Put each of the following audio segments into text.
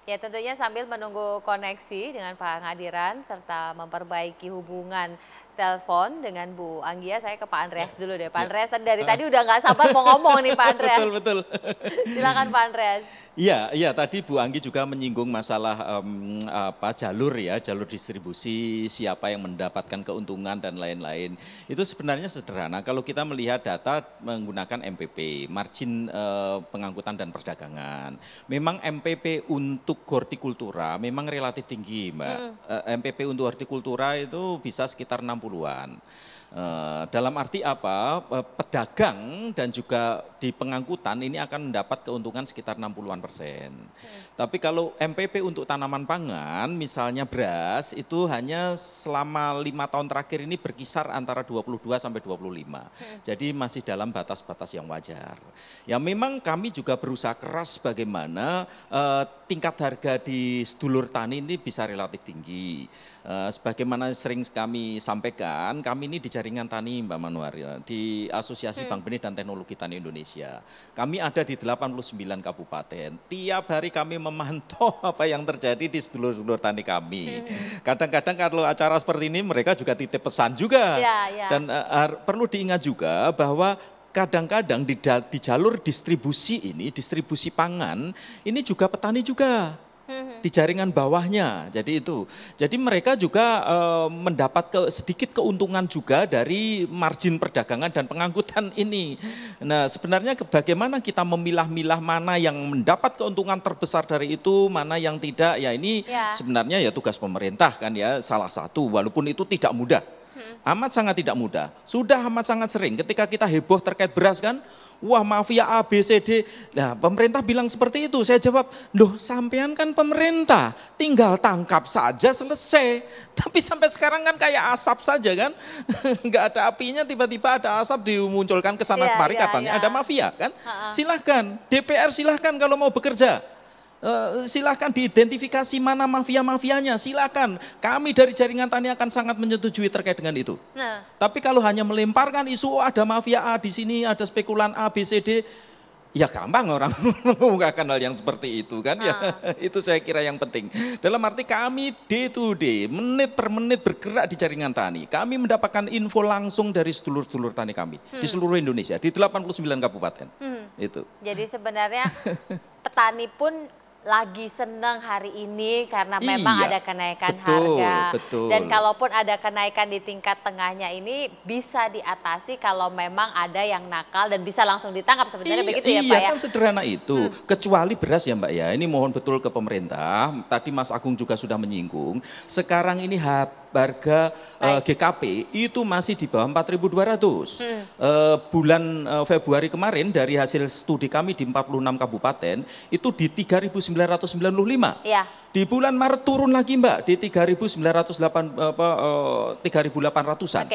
Ya tentunya sambil menunggu koneksi dengan Pak Ngadiran serta memperbaiki hubungan telepon dengan Bu Anggia, saya ke Pak Andreas Ya, dulu deh. Pak ya. Andreas dari Heeh. tadi udah nggak sabar mau ngomong nih Pak Betul, Andreas. betul. Silakan Pak Andreas. Iya, iya tadi Bu Anggi juga menyinggung masalah jalur ya, jalur distribusi, siapa yang mendapatkan keuntungan dan lain-lain. Itu sebenarnya sederhana kalau kita melihat data menggunakan MPP, margin pengangkutan dan perdagangan. Memang MPP untuk hortikultura memang relatif tinggi, Mbak. MPP untuk hortikultura itu bisa sekitar 60-an. Dalam arti apa? Pedagang dan juga di pengangkutan ini akan mendapat keuntungan sekitar 60-an%. Tapi kalau MPP untuk tanaman pangan, misalnya beras, itu hanya selama 5 tahun terakhir ini berkisar antara 22 sampai 25. Jadi masih dalam batas-batas yang wajar. Ya memang kami juga berusaha keras bagaimana tingkat harga di sedulur tani ini bisa relatif tinggi. Sebagaimana sering kami sampaikan, kami ini di jaringan tani Mbak Manuar ya, di Asosiasi Bank Benih dan Teknologi Tani Indonesia. Kami ada di 89 kabupaten. Tiap hari kami memantau apa yang terjadi di sedulur-sedulur tani kami. Kadang-kadang kalau acara seperti ini mereka juga titip pesan juga. Ya, ya. Dan perlu diingat juga bahwa kadang-kadang di jalur distribusi ini, distribusi pangan, ini juga petani juga di jaringan bawahnya. Jadi itu. Jadi mereka juga mendapat sedikit keuntungan juga dari margin perdagangan dan pengangkutan ini. Nah, sebenarnya bagaimana kita memilah-milah mana yang mendapat keuntungan terbesar dari itu, mana yang tidak. Ya ini sebenarnya ya tugas pemerintah kan ya, salah satu walaupun itu tidak mudah. Amat sangat tidak mudah. Sudah amat sangat sering ketika kita heboh terkait beras kan, wah mafia A, B, C, D. Nah pemerintah bilang seperti itu, saya jawab, loh sampean kan pemerintah, tinggal tangkap saja selesai. Tapi sampai sekarang kan kayak asap saja kan, nggak ada apinya tiba-tiba ada asap dimunculkan ke sana kemari katanya ada mafia kan. Silahkan, DPR silahkan kalau mau bekerja. Silahkan diidentifikasi mana mafia-mafianya, silahkan. Kami dari jaringan tani akan sangat menyetujui terkait dengan itu. Tapi kalau hanya melemparkan isu, oh, ada mafia A di sini, ada spekulan A, B, C, D, ya gampang orang mengungkapkan hal yang seperti itu kan ya. Itu saya kira yang penting. Dalam arti kami day to day, menit per menit bergerak di jaringan tani. Kami mendapatkan info langsung dari sedulur-sedulur tani kami di seluruh Indonesia, di 89 kabupaten. Itu. Jadi sebenarnya petani pun lagi senang hari ini karena memang ada kenaikan harga. Betul. Dan kalaupun ada kenaikan di tingkat tengahnya ini bisa diatasi kalau memang ada yang nakal dan bisa langsung ditangkap sebenarnya begitu ya Pak ya? Iya kan sederhana itu, kecuali beras ya Mbak ya, ini mohon betul ke pemerintah, tadi Mas Agung juga sudah menyinggung, sekarang ini harga GKP itu masih di bawah 4.200. Bulan Februari kemarin dari hasil studi kami di 46 kabupaten itu di 3.995. Ya. Di bulan Maret turun lagi Mbak di 3.800-an.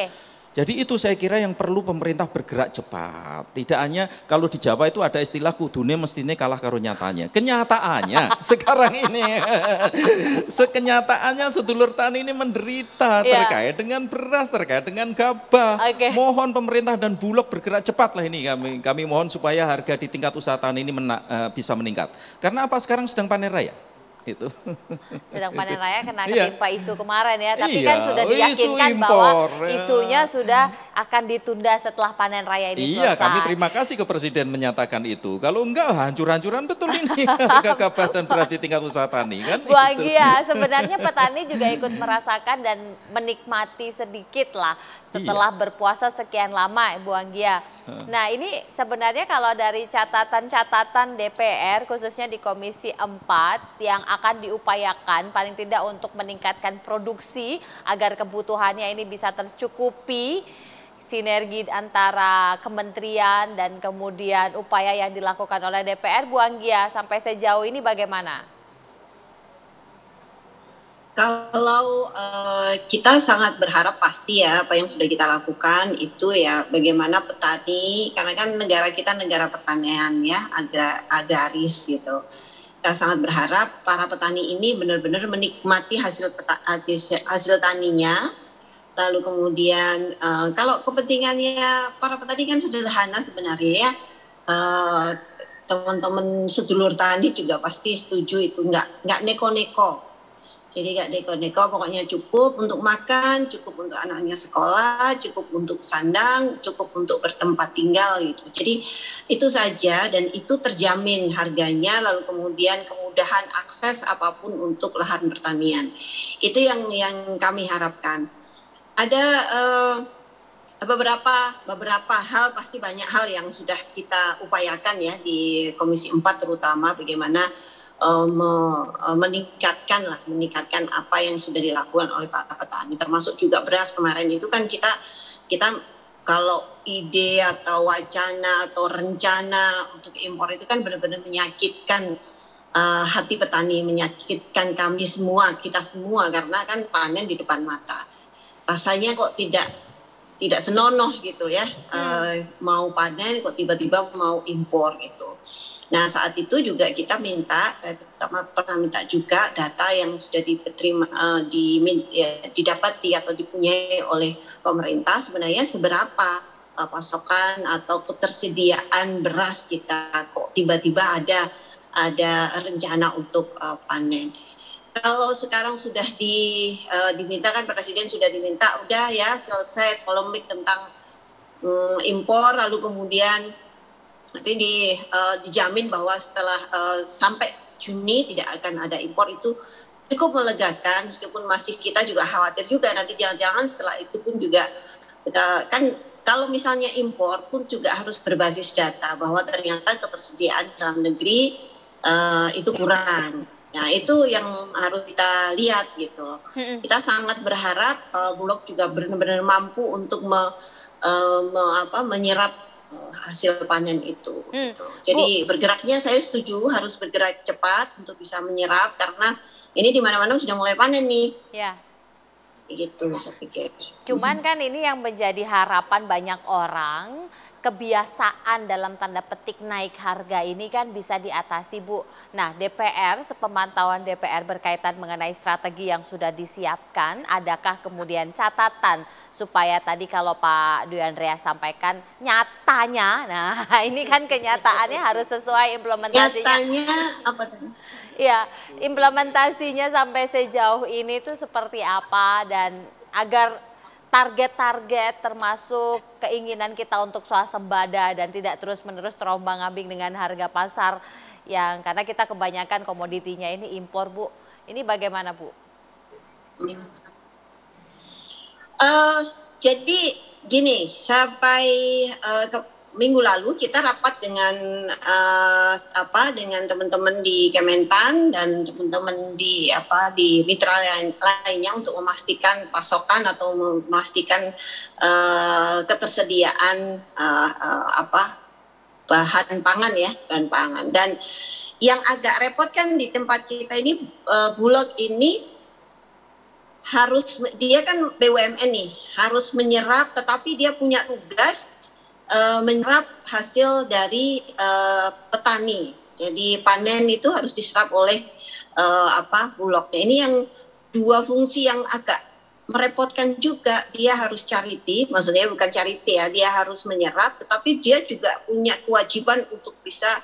Jadi itu saya kira yang perlu pemerintah bergerak cepat. Tidak hanya kalau di Jawa itu ada istilah kudune mestine kalah karo nyatanya. Kenyataannya sekarang ini, sekenyataannya sedulur tani ini menderita terkait dengan beras, terkait dengan gabah. Mohon pemerintah dan Bulog bergerak cepat lah ini kami mohon supaya harga di tingkat usaha tani ini bisa meningkat. Karena apa sekarang sedang panen raya. Itu. Sedang panen raya kena ketimpa isu kemarin ya, tapi kan sudah diyakinkan bahwa isunya sudah akan ditunda setelah panen raya ini selesai. Iya, kami terima kasih ke Presiden menyatakan itu. Kalau enggak hancur-hancuran betul ini harga gabah dan beras di tingkat usaha tani kan. Bu Anggia, sebenarnya petani juga ikut merasakan dan menikmati sedikit lah setelah berpuasa sekian lama Bu Anggia. Nah ini sebenarnya kalau dari catatan-catatan DPR khususnya di Komisi 4 yang akan diupayakan paling tidak untuk meningkatkan produksi agar kebutuhannya ini bisa tercukupi, sinergi antara kementerian dan kemudian upaya yang dilakukan oleh DPR, Bu Anggia sampai sejauh ini bagaimana? Kalau kita sangat berharap pasti ya apa yang sudah kita lakukan itu ya bagaimana petani, karena kan negara kita negara pertanian ya, agraris gitu. Kita sangat berharap para petani ini benar-benar menikmati hasil taninya. Lalu kemudian kalau kepentingannya para petani kan sederhana sebenarnya ya. teman-teman sedulur tani juga pasti setuju itu, nggak neko-neko. Jadi nggak neko-neko, pokoknya cukup untuk makan, cukup untuk anaknya sekolah, cukup untuk sandang, cukup untuk bertempat tinggal gitu. Jadi itu saja, dan itu terjamin harganya, lalu kemudian kemudahan akses apapun untuk lahan pertanian. Itu yang kami harapkan. Ada beberapa hal, pasti banyak hal yang sudah kita upayakan ya di Komisi 4, terutama bagaimana meningkatkan apa yang sudah dilakukan oleh para petani, termasuk juga beras. Kemarin itu kan kita kalau ide atau wacana atau rencana untuk impor itu kan benar-benar menyakitkan hati petani, menyakitkan kami semua, kita semua, karena kan panen di depan mata. Rasanya kok tidak senonoh gitu ya, mau panen kok tiba-tiba mau impor gitu. Nah, saat itu juga kita minta, saya pernah minta juga data yang sudah didapati atau dipunyai oleh pemerintah, sebenarnya seberapa pasokan atau ketersediaan beras kita, kok tiba-tiba ada rencana untuk panen. Kalau sekarang sudah diminta, kan Presiden sudah diminta, udah ya selesai polemik tentang impor, lalu kemudian nanti dijamin bahwa setelah sampai Juni tidak akan ada impor, itu cukup melegakan, meskipun masih kita juga khawatir juga nanti jangan-jangan setelah itu pun juga kan kalau misalnya impor pun juga harus berbasis data bahwa ternyata ketersediaan dalam negeri itu kurang. Nah, itu yang harus kita lihat gitu loh. Kita sangat berharap Bulog juga benar-benar mampu untuk menyerap hasil panen itu. Gitu. Jadi bergeraknya saya setuju, harus bergerak cepat untuk bisa menyerap, karena ini di mana-mana sudah mulai panen nih. Ya. Gitu saya pikir. Cuman kan ini yang menjadi harapan banyak orang, kebiasaan dalam tanda petik naik harga ini kan bisa diatasi, Bu. Nah, DPR, sepemantauan DPR berkaitan mengenai strategi yang sudah disiapkan, adakah kemudian catatan supaya tadi kalau Pak Dwi Andreas sampaikan nyatanya, nah ini kan kenyataannya harus sesuai implementasinya. Nyatanya apa tadi? Ya, implementasinya sampai sejauh ini tuh seperti apa, dan agar target-target termasuk keinginan kita untuk swasembada dan tidak terus-menerus terombang-ambing dengan harga pasar yang karena kita kebanyakan komoditinya ini impor, Bu. Ini bagaimana, Bu? Jadi gini, sampai minggu lalu kita rapat dengan teman-teman di Kementan dan teman-teman di mitra lainnya untuk memastikan pasokan atau memastikan ketersediaan bahan pangan. Dan yang agak repot kan di tempat kita ini, Bulog ini dia kan BUMN nih, harus menyerap, tetapi dia punya tugas menyerap hasil dari petani. Jadi panen itu harus diserap oleh Bulog. Nah, ini yang dua fungsi yang agak merepotkan juga. Dia harus charity, maksudnya bukan charity ya, dia harus menyerap, tetapi dia juga punya kewajiban untuk bisa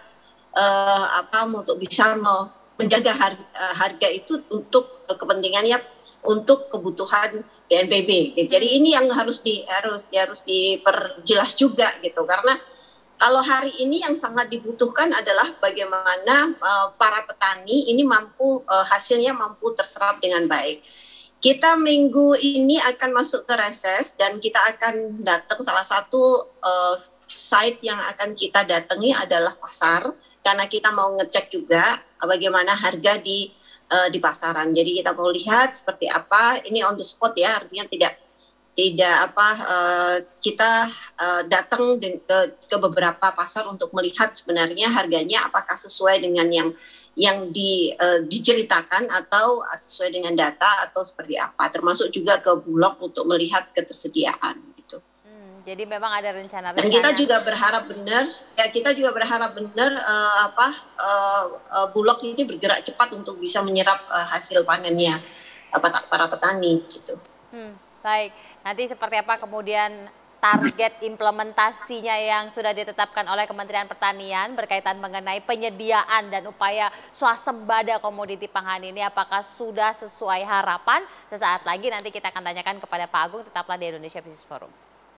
menjaga harga itu untuk kepentingannya, untuk kebutuhan BNPB. Jadi ini yang harus diperjelas juga gitu, karena kalau hari ini yang sangat dibutuhkan adalah bagaimana para petani ini hasilnya mampu terserap dengan baik. Kita minggu ini akan masuk ke reses dan kita akan datang, salah satu site yang akan kita datangi adalah pasar, karena kita mau ngecek juga bagaimana harga di pasaran. Jadi kita mau lihat seperti apa, ini on the spot ya, artinya kita datang ke beberapa pasar untuk melihat sebenarnya harganya apakah sesuai dengan yang diceritakan atau sesuai dengan data atau seperti apa, termasuk juga ke Bulog untuk melihat ketersediaan gitu. Jadi memang ada rencana. Dan kita juga berharap benar, Bulog ini bergerak cepat untuk bisa menyerap hasil panennya para petani gitu. Baik, nanti seperti apa kemudian target implementasinya yang sudah ditetapkan oleh Kementerian Pertanian berkaitan mengenai penyediaan dan upaya swasembada komoditi pangan ini apakah sudah sesuai harapan? Sesaat lagi nanti kita akan tanyakan kepada Pak Agung, tetaplah di Indonesia Business Forum.